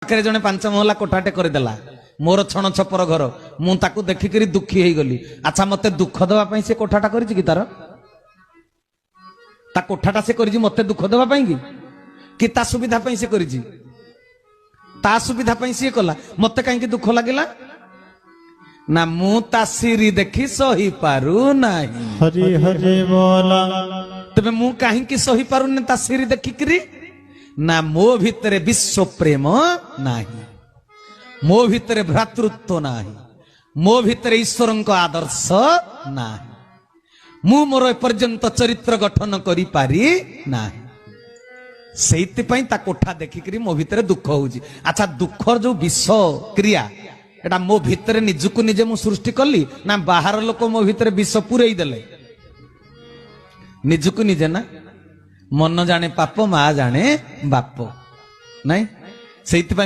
ପାଖରେ ଜଣେ 5 ମହଲା କୋଠାଟେ କରିଦେଲା, ମୋର ଛଣ ଛପର ଘର, ମୁଁ ତାକୁ ଦେଖିକିରି ଦୁଃଖୀ ହେଇଗଲି। ଆଚ୍ଛା, ମତେ ଦୁଃଖ ଦେବା ପାଇଁ ସେ କୋଠାଟା କରିଛି କି? ତା କୋଠାଟା ସେ କରିଛି ମତେ ଦୁଃଖ ଦେବା ପାଇଁ କି ତା ସୁବିଧା ପାଇଁ ସେ କରିଛି? ତା ସୁବିଧା ପାଇଁ ସିଏ କଲା, ମତେ କାହିଁକି ଦୁଃଖ ଲାଗିଲା? ନା ମୁଁ ତା ସିରି ଦେଖି ସହି ପାରୁ ନାହିଁ। ହରି ହରି ବୋଲା। ତେବେ ମୁଁ କାହିଁକି ସହି ପାରୁନି ତା ସିରି ଦେଖିକିରି? ନା ମୋ ଭିତରେ ବିଶ୍ଵ ପ୍ରେମ ନାହିଁ, ମୋ ଭିତରେ ଭ୍ରାତୃତ୍ୱ ନାହିଁ, ମୋ ଭିତରେ ଈଶ୍ୱରଙ୍କ ଆଦର୍ଶ ନାହିଁ, ମୁଁ ମୋର ଏପର୍ଯ୍ୟନ୍ତ ଚରିତ୍ର ଗଠନ କରିପାରି ନାହିଁ। ସେଇଥିପାଇଁ ତା କୋଠା ଦେଖିକିରି ମୋ ଭିତରେ ଦୁଃଖ ହଉଛି। ଆଚ୍ଛା, ଦୁଃଖର ଯୋଉ ବିଷ କ୍ରିୟା, ଏଟା ମୋ ଭିତରେ ନିଜକୁ ନିଜେ ମୁଁ ସୃଷ୍ଟି କଲି ନା ବାହାର ଲୋକ ମୋ ଭିତରେ ବିଷ ପୁରେଇ ଦେଲେ? ନିଜକୁ ନିଜେ ନା। ମନ ଜାଣେ ପାପ, ମା ଜାଣେ ବାପ, ନାଇଁ? ସେଇଥିପାଇଁ